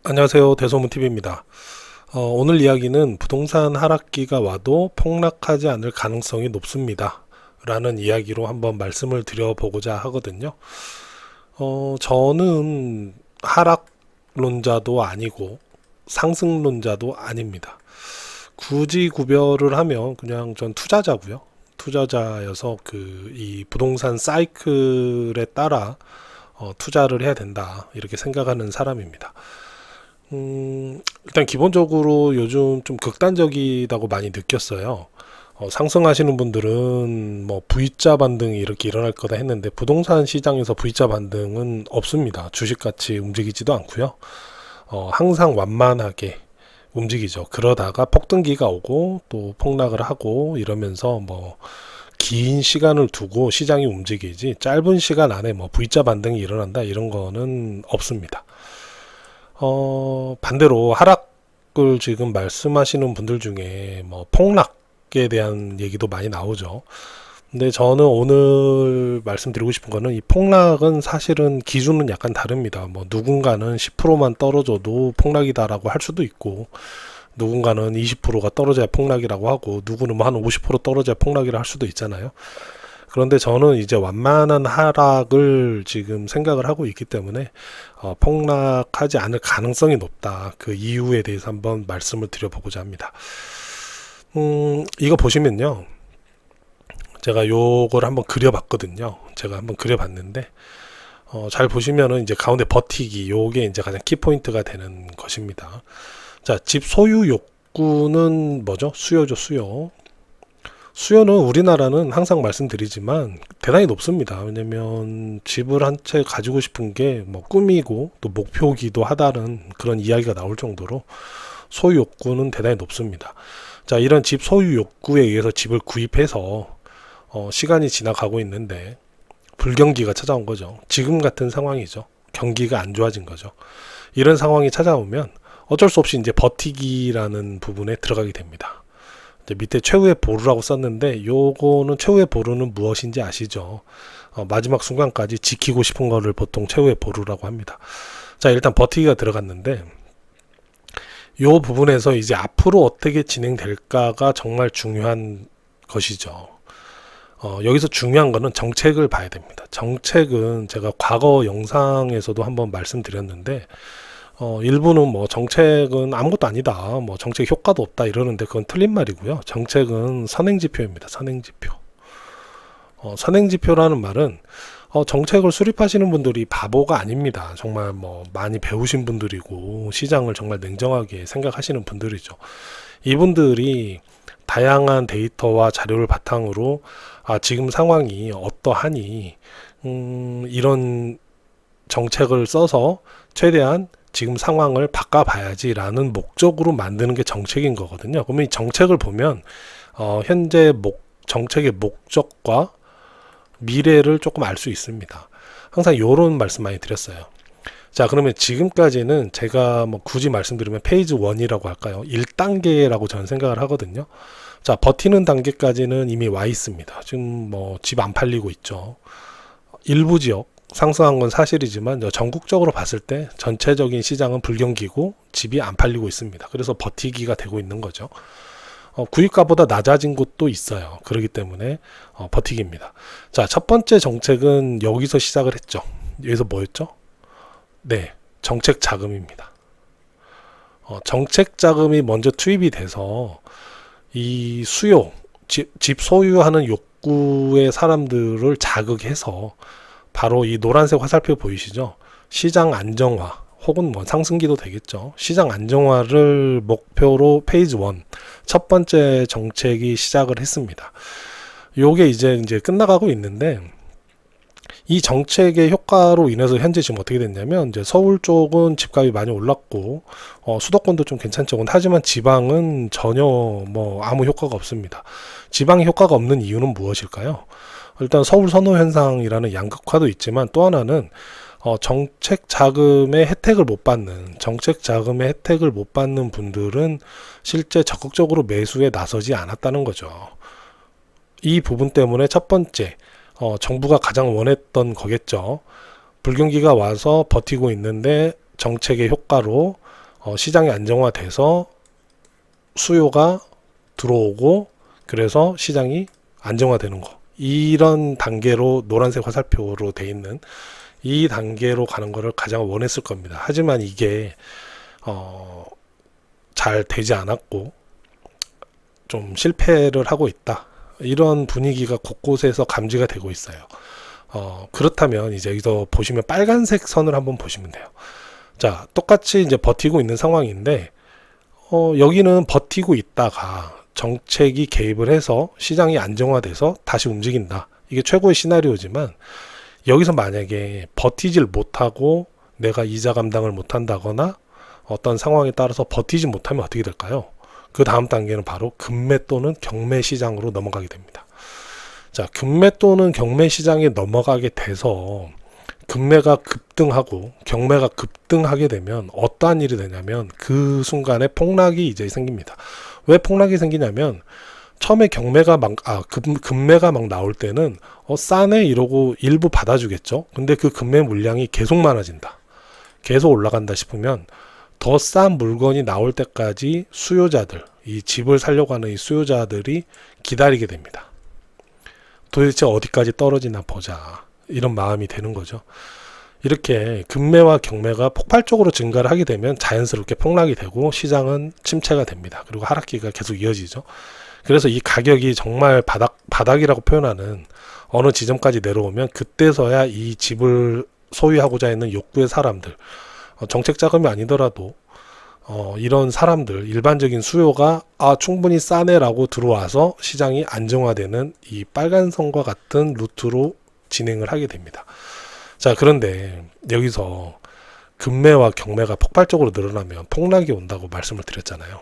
안녕하세요. 대소문TV입니다. 오늘 이야기는 부동산 하락기가 와도 폭락하지 않을 가능성이 높습니다. 라는 이야기로 한번 말씀을 드려보고자 하거든요. 저는 하락론자도 아니고 상승론자도 아닙니다. 굳이 구별을 하면 그냥 전 투자자고요. 투자자여서 이 부동산 사이클에 따라 투자를 해야 된다. 이렇게 생각하는 사람입니다. 일단 기본적으로 요즘 좀 극단적이다고 많이 느꼈어요. 상승하시는 분들은 뭐 V자 반등이 이렇게 일어날 거다 했는데 부동산 시장에서 V자 반등은 없습니다. 주식같이 움직이지도 않고요. 항상 완만하게 움직이죠. 그러다가 폭등기가 오고 또 폭락을 하고 이러면서 뭐 긴 시간을 두고 시장이 움직이지 짧은 시간 안에 뭐 V자 반등이 일어난다 이런 거는 없습니다. 반대로 하락을 지금 말씀하시는 분들 중에 뭐 폭락에 대한 얘기도 많이 나오죠. 근데 저는 오늘 말씀드리고 싶은 거는 이 폭락은 사실은 기준은 약간 다릅니다. 뭐 누군가는 10%만 떨어져도 폭락이다라고 할 수도 있고 누군가는 20%가 떨어져야 폭락이라고 하고 누구는 뭐 한 50% 떨어져야 폭락이라 할 수도 있잖아요. 그런데 저는 이제 완만한 하락을 지금 생각을 하고 있기 때문에 폭락하지 않을 가능성이 높다. 그 이유에 대해서 한번 말씀을 드려보고자 합니다. 이거 보시면요. 제가 요걸 한번 그려봤거든요. 제가 한번 그려봤는데 잘 보시면은 이제 가운데 버티기 요게 이제 가장 키포인트가 되는 것입니다. 자, 집 소유 욕구는 뭐죠? 수요죠, 수요. 수요는 우리나라는 항상 말씀드리지만 대단히 높습니다. 왜냐면 집을 한 채 가지고 싶은 게 뭐 꿈이고 또 목표기도 하다는 그런 이야기가 나올 정도로 소유 욕구는 대단히 높습니다. 자, 이런 집 소유 욕구에 의해서 집을 구입해서 시간이 지나가고 있는데 불경기가 찾아온 거죠. 지금 같은 상황이죠. 경기가 안 좋아진 거죠. 이런 상황이 찾아오면 어쩔 수 없이 이제 버티기라는 부분에 들어가게 됩니다. 밑에 최후의 보루라고 썼는데 요거는 최후의 보루는 무엇인지 아시죠? 마지막 순간까지 지키고 싶은 거를 보통 최후의 보루라고 합니다. 자, 일단 버티기가 들어갔는데 요 부분에서 이제 앞으로 어떻게 진행될까가 정말 중요한 것이죠. 여기서 중요한 거는 정책을 봐야 됩니다. 정책은 제가 과거 영상에서도 한번 말씀드렸는데 일부는 뭐 정책은 아무것도 아니다, 뭐 정책 효과도 없다 이러는데 그건 틀린 말이고요. 정책은 선행지표입니다. 선행지표. 선행지표라는 말은 정책을 수립하시는 분들이 바보가 아닙니다. 정말 뭐 많이 배우신 분들이고 시장을 정말 냉정하게 생각하시는 분들이죠. 이분들이 다양한 데이터와 자료를 바탕으로 지금 상황이 어떠하니 이런 정책을 써서 최대한 지금 상황을 바꿔봐야지 라는 목적으로 만드는 게 정책인 거거든요. 그러면 이 정책을 보면 현재 정책의 목적과 미래를 조금 알 수 있습니다. 항상 이런 말씀 많이 드렸어요. 자, 그러면 지금까지는 제가 뭐 굳이 말씀드리면 페이지 1이라고 할까요? 1단계라고 저는 생각을 하거든요. 자, 버티는 단계까지는 이미 와 있습니다. 지금 뭐 집 안 팔리고 있죠. 일부 지역 상승한 건 사실이지만 전국적으로 봤을 때 전체적인 시장은 불경기고 집이 안 팔리고 있습니다. 그래서 버티기가 되고 있는 거죠. 구입가보다 낮아진 곳도 있어요. 그렇기 때문에 버티기입니다. 자, 첫 번째 정책은 여기서 시작을 했죠. 여기서 뭐였죠? 네, 정책 자금입니다. 정책 자금이 먼저 투입이 돼서 이 수요, 집 소유하는 욕구의 사람들을 자극해서 바로 이 노란색 화살표 보이시죠? 시장 안정화 혹은 뭐 상승기도 되겠죠. 시장 안정화를 목표로 페이지 1 첫 번째 정책이 시작을 했습니다. 요게 이제 끝나가고 있는데 이 정책의 효과로 인해서 현재 지금 어떻게 됐냐면 이제 서울 쪽은 집값이 많이 올랐고 수도권도 좀 괜찮죠. 하지만 지방은 전혀 뭐 아무 효과가 없습니다. 지방 효과가 없는 이유는 무엇일까요? 일단 서울 선호 현상이라는 양극화도 있지만 또 하나는 정책 자금의 혜택을 못 받는 분들은 실제 적극적으로 매수에 나서지 않았다는 거죠. 이 부분 때문에 첫 번째 정부가 가장 원했던 거겠죠. 불경기가 와서 버티고 있는데 정책의 효과로 시장이 안정화돼서 수요가 들어오고 그래서 시장이 안정화되는 거. 이런 단계로 노란색 화살표로 돼 있는 이 단계로 가는 거를 가장 원했을 겁니다. 하지만 이게 잘 되지 않았고 좀 실패를 하고 있다. 이런 분위기가 곳곳에서 감지가 되고 있어요. 그렇다면 이제 여기서 보시면 빨간색 선을 한번 보시면 돼요. 자, 똑같이 이제 버티고 있는 상황인데 여기는 버티고 있다가 정책이 개입을 해서 시장이 안정화돼서 다시 움직인다. 이게 최고의 시나리오지만 여기서 만약에 버티질 못하고 내가 이자 감당을 못한다거나 어떤 상황에 따라서 버티지 못하면 어떻게 될까요? 그 다음 단계는 바로 급매 또는 경매 시장으로 넘어가게 됩니다. 자, 급매 또는 경매 시장에 넘어가게 돼서 급매가 급등하고 경매가 급등하게 되면 어떠한 일이 되냐면 그 순간에 폭락이 이제 생깁니다. 왜 폭락이 생기냐면 처음에 급매가 막 나올 때는 싸네 이러고 일부 받아주겠죠. 근데 그 급매 물량이 계속 많아진다. 계속 올라간다 싶으면 더 싼 물건이 나올 때까지 수요자들, 이 집을 살려고 하는 이 수요자들이 기다리게 됩니다. 도대체 어디까지 떨어지나 보자. 이런 마음이 되는 거죠. 이렇게 급매와 경매가 폭발적으로 증가를 하게 되면 자연스럽게 폭락이 되고 시장은 침체가 됩니다. 그리고 하락기가 계속 이어지죠. 그래서 이 가격이 정말 바닥이라고 표현하는 어느 지점까지 내려오면 그때서야 이 집을 소유하고자 하는 욕구의 사람들, 정책 자금이 아니더라도 이런 사람들, 일반적인 수요가 충분히 싸네라고 들어와서 시장이 안정화되는 이 빨간 선과 같은 루트로 진행을 하게 됩니다. 자, 그런데 여기서 급매와 경매가 폭발적으로 늘어나면 폭락이 온다고 말씀을 드렸잖아요.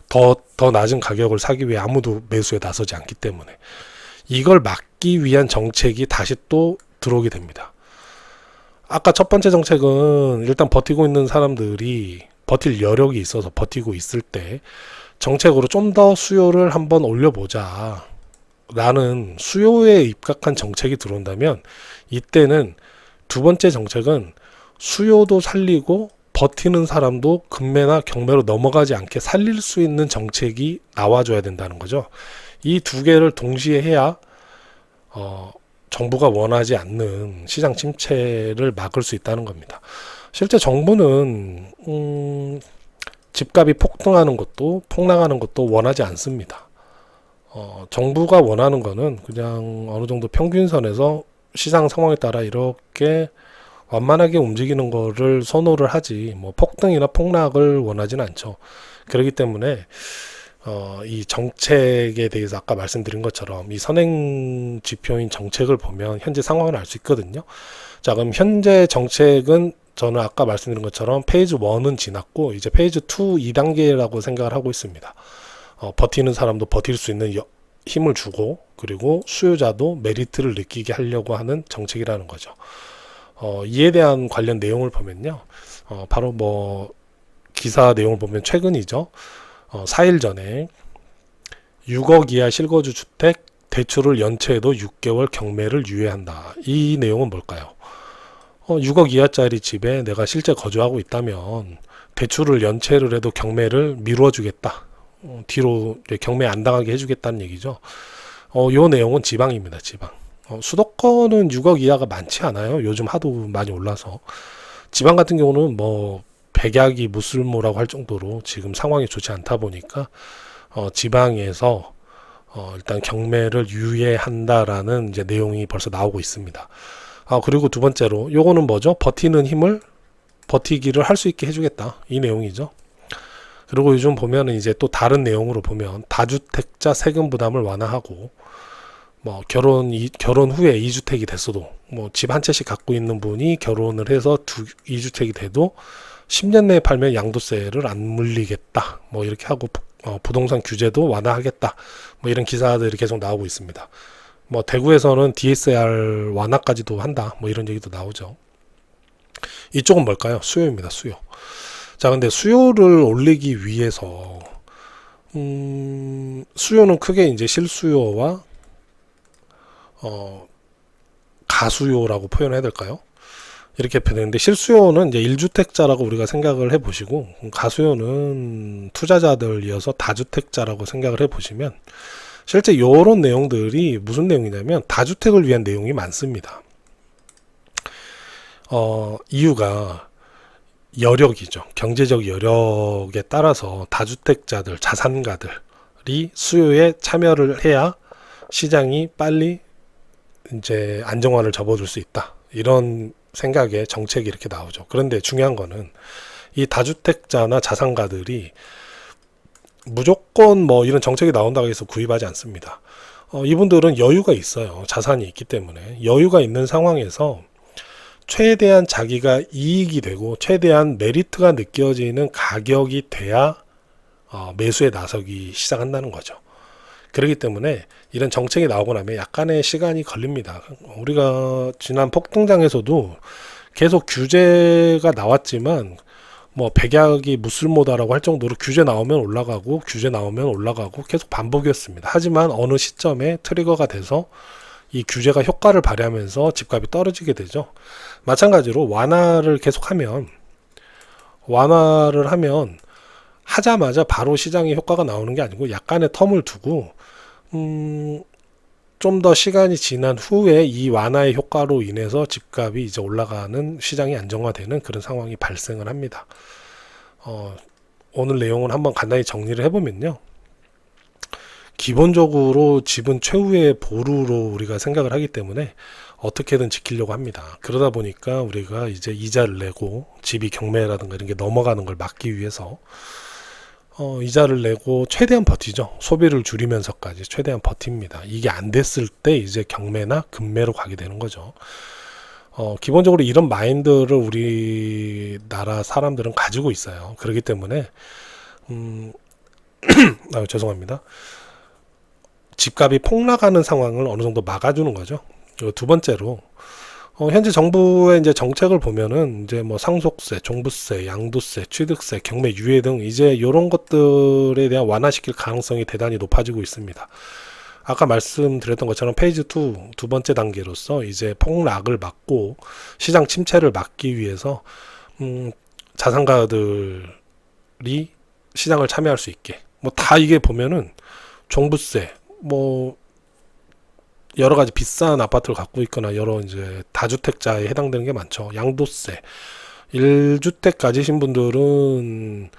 더 낮은 가격을 사기 위해 아무도 매수에 나서지 않기 때문에 이걸 막기 위한 정책이 다시 또 들어오게 됩니다. 아까 첫 번째 정책은 일단 버티고 있는 사람들이 버틸 여력이 있어서 버티고 있을 때 정책으로 좀 더 수요를 한번 올려보자 라는 수요에 입각한 정책이 들어온다면 이때는 두 번째 정책은 수요도 살리고 버티는 사람도 급매나 경매로 넘어가지 않게 살릴 수 있는 정책이 나와줘야 된다는 거죠. 이 두 개를 동시에 해야 정부가 원하지 않는 시장 침체를 막을 수 있다는 겁니다. 실제 정부는 집값이 폭등하는 것도 폭락하는 것도 원하지 않습니다. 정부가 원하는 거는 그냥 어느 정도 평균선에서 시장 상황에 따라 이렇게 완만하게 움직이는 거를 선호를 하지 뭐 폭등이나 폭락을 원하지는 않죠. 그렇기 때문에 이 정책에 대해서 아까 말씀드린 것처럼 이 선행 지표인 정책을 보면 현재 상황을 알 수 있거든요. 자, 그럼 현재 정책은 저는 아까 말씀드린 것처럼 페이지 1은 지났고 이제 페이지 2, 2단계라고 생각을 하고 있습니다. 버티는 사람도 버틸 수 있는 힘을 주고 그리고 수요자도 메리트를 느끼게 하려고 하는 정책이라는 거죠. 이에 대한 관련 내용을 보면요. 바로 뭐 기사 내용을 보면 최근이죠. 4일 전에 6억 이하 실거주 주택 대출을 연체해도 6개월 경매를 유예한다. 이 내용은 뭘까요? 6억 이하짜리 집에 내가 실제 거주하고 있다면 대출을 연체를 해도 경매를 미루어 주겠다. 뒤로 경매 안 당하게 해주겠다는 얘기죠. 요 내용은 지방입니다. 지방. 수도권은 6억 이하가 많지 않아요. 요즘 하도 많이 올라서. 지방 같은 경우는 뭐 백약이 무슬모라고 할 정도로 지금 상황이 좋지 않다 보니까 지방에서 일단 경매를 유예한다라는 이제 내용이 벌써 나오고 있습니다. 그리고 두 번째로 요거는 뭐죠? 버티는 힘을 버티기를 할 수 있게 해주겠다. 이 내용이죠. 그리고 요즘 보면은 이제 또 다른 내용으로 보면 다주택자 세금 부담을 완화하고 뭐 결혼 후에 2주택이 됐어도 뭐 집 한 채씩 갖고 있는 분이 결혼을 해서 2주택이 돼도 10년 내에 팔면 양도세를 안 물리겠다. 뭐 이렇게 하고 부동산 규제도 완화하겠다. 뭐 이런 기사들이 계속 나오고 있습니다. 뭐 대구에서는 DSR 완화까지도 한다. 뭐 이런 얘기도 나오죠. 이쪽은 뭘까요? 수요입니다. 수요. 자, 근데 수요를 올리기 위해서 수요는 크게 이제 실수요와 가수요라고 표현해야 될까요? 이렇게 표현되는데, 실수요는 이제 1주택자라고 우리가 생각을 해 보시고, 가수요는 투자자들 이어서 다주택자라고 생각을 해 보시면, 실제 이런 내용들이 무슨 내용이냐면 다주택을 위한 내용이 많습니다. 이유가 여력이죠. 경제적 여력에 따라서 다주택자들, 자산가들이 수요에 참여를 해야 시장이 빨리 이제 안정화를 접어들 수 있다. 이런 생각의 정책이 이렇게 나오죠. 그런데 중요한 거는 이 다주택자나 자산가들이 무조건 뭐 이런 정책이 나온다고 해서 구입하지 않습니다. 이분들은 여유가 있어요. 자산이 있기 때문에. 여유가 있는 상황에서 최대한 자기가 이익이 되고 최대한 메리트가 느껴지는 가격이 돼야 매수에 나서기 시작한다는 거죠. 그렇기 때문에 이런 정책이 나오고 나면 약간의 시간이 걸립니다. 우리가 지난 폭등장에서도 계속 규제가 나왔지만 뭐 백약이 무쓸모다라고 할 정도로 규제 나오면 올라가고 규제 나오면 올라가고 계속 반복이었습니다. 하지만 어느 시점에 트리거가 돼서 이 규제가 효과를 발휘하면서 집값이 떨어지게 되죠. 마찬가지로 완화를 하면 하자마자 바로 시장에 효과가 나오는 게 아니고 약간의 텀을 두고 좀 더 시간이 지난 후에 이 완화의 효과로 인해서 집값이 이제 올라가는, 시장이 안정화되는 그런 상황이 발생을 합니다. 오늘 내용은 한번 간단히 정리를 해보면요. 기본적으로 집은 최후의 보루로 우리가 생각을 하기 때문에 어떻게든 지키려고 합니다. 그러다 보니까 우리가 이제 이자를 내고 집이 경매라든가 이런 게 넘어가는 걸 막기 위해서 이자를 내고 최대한 버티죠. 소비를 줄이면서까지 최대한 버팁니다. 이게 안 됐을 때 이제 경매나 금매로 가게 되는 거죠. 기본적으로 이런 마인드를 우리나라 사람들은 가지고 있어요. 그렇기 때문에 죄송합니다. 집값이 폭락하는 상황을 어느 정도 막아주는 거죠. 그리고 두 번째로 현재 정부의 이제 정책을 보면은 이제 뭐 상속세, 종부세, 양도세, 취득세, 경매 유예 등 이제 이런 것들에 대한 완화시킬 가능성이 대단히 높아지고 있습니다. 아까 말씀드렸던 것처럼 페이지 2, 두 번째 단계로서 이제 폭락을 막고 시장 침체를 막기 위해서 자산가들이 시장을 참여할 수 있게, 뭐 다 이게 보면은 종부세, 뭐 여러 가지 비싼 아파트를 갖고 있거나 여러 이제 다주택자에 해당되는 게 많죠. 양도세, 1주택 가지신 분들은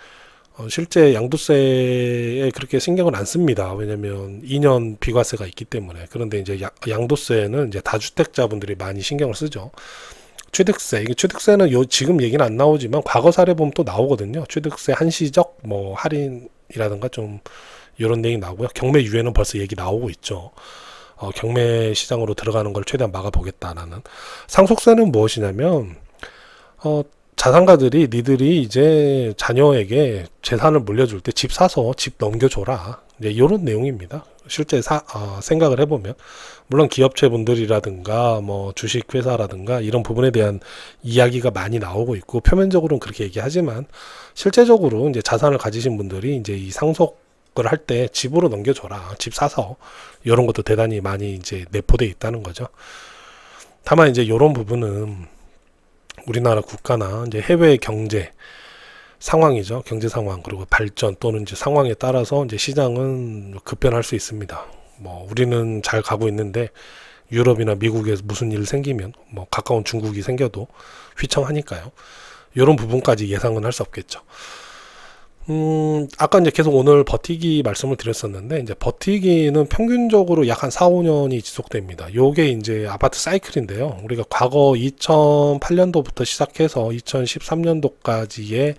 실제 양도세에 그렇게 신경을 안 씁니다. 왜냐면 2년 비과세가 있기 때문에. 그런데 이제 양도세는 이제 다주택자분들이 많이 신경을 쓰죠. 취득세, 이게 취득세는 지금 얘기는 안 나오지만 과거 사례 보면 또 나오거든요. 취득세 한시적 뭐 할인이라든가 좀 이런 내용이 나오고요. 경매 유예는 벌써 얘기 나오고 있죠. 경매 시장으로 들어가는 걸 최대한 막아보겠다라는. 상속세는 무엇이냐면 자산가들이 니들이 이제 자녀에게 재산을 물려줄 때 집 사서 집 넘겨줘라, 이제 이런 내용입니다. 실제 생각을 해보면 물론 기업체분들이라든가 뭐 주식회사라든가 이런 부분에 대한 이야기가 많이 나오고 있고 표면적으로는 그렇게 얘기하지만 실제적으로 이제 자산을 가지신 분들이 이제 이 상속 할 때 집으로 넘겨줘라, 집 사서, 이런 것도 대단히 많이 이제 내포되어 있다는 거죠. 다만 이제 이런 부분은 우리나라 국가나 이제 해외 경제 상황이죠. 경제 상황, 그리고 발전 또는 이제 상황에 따라서 이제 시장은 급변할 수 있습니다. 뭐 우리는 잘 가고 있는데 유럽이나 미국에서 무슨 일 생기면, 뭐 가까운 중국이 생겨도 휘청하니까요. 이런 부분까지 예상은 할 수 없겠죠. 아까 이제 계속 오늘 버티기 말씀을 드렸었는데, 이제 버티기는 평균적으로 약 한 4, 5년이 지속됩니다. 요게 이제 아파트 사이클인데요. 우리가 과거 2008년도부터 시작해서 2013년도까지의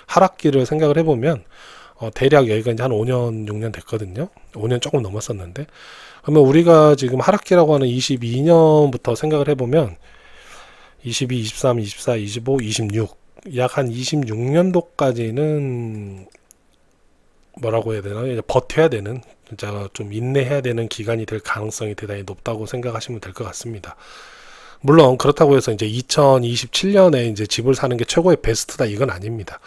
하락기를 생각을 해보면, 대략 여기가 이제 한 5년, 6년 됐거든요. 5년 조금 넘었었는데, 그러면 우리가 지금 하락기라고 하는 22년부터 생각을 해보면, 22, 23, 24, 25, 26, 약 한 26년도까지는 뭐라고 해야 되나, 이제 버텨야 되는, 진짜 좀 인내해야 되는 기간이 될 가능성이 대단히 높다고 생각하시면 될 것 같습니다. 물론 그렇다고 해서 이제 2027년에 이제 집을 사는 게 최고의 베스트다, 이건 아닙니다.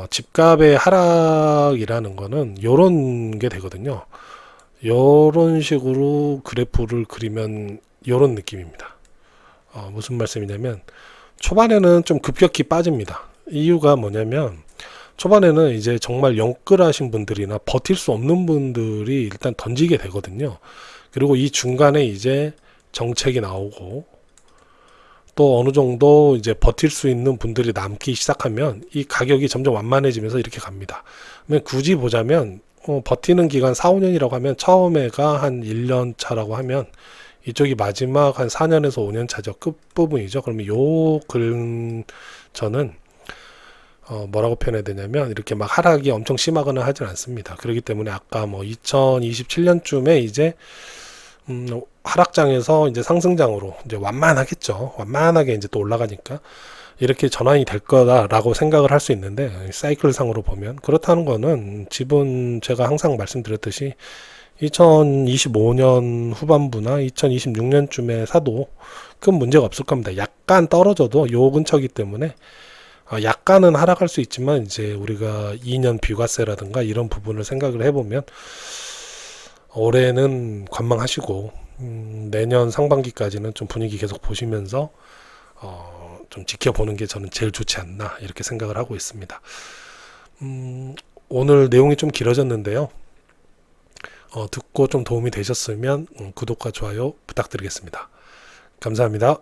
집값의 하락이라는 거는 요런 게 되거든요. 요런 식으로 그래프를 그리면 요런 느낌입니다. 무슨 말씀이냐면 초반에는 좀 급격히 빠집니다. 이유가 뭐냐면 초반에는 이제 정말 영끌하신 분들이나 버틸 수 없는 분들이 일단 던지게 되거든요. 그리고 이 중간에 이제 정책이 나오고 또 어느 정도 이제 버틸 수 있는 분들이 남기 시작하면 이 가격이 점점 완만해지면서 이렇게 갑니다. 그러면 굳이 보자면 버티는 기간 4, 5년이라고 하면 처음에가 한 1년 차라고 하면 이쪽이 마지막 한 4년에서 5년 차죠. 끝부분이죠. 그러면 요 근처는 뭐라고 표현해야 되냐면 이렇게 막 하락이 엄청 심하거나 하진 않습니다. 그렇기 때문에 아까 뭐 2027년쯤에 이제 하락장에서 이제 상승장으로 이제 완만하겠죠. 완만하게 이제 또 올라가니까 이렇게 전환이 될 거다라고 생각을 할 수 있는데 사이클 상으로 보면 그렇다는 거는 집은 제가 항상 말씀드렸듯이 2025년 후반부나 2026년쯤에 사도 큰 문제가 없을 겁니다. 약간 떨어져도 요 근처이기 때문에 약간은 하락할 수 있지만 이제 우리가 2년 비과세라든가 이런 부분을 생각을 해보면 올해는 관망하시고 내년 상반기까지는 좀 분위기 계속 보시면서 좀 지켜보는 게 저는 제일 좋지 않나 이렇게 생각을 하고 있습니다. 오늘 내용이 좀 길어졌는데요. 듣고 좀 도움이 되셨으면 구독과 좋아요 부탁드리겠습니다. 감사합니다.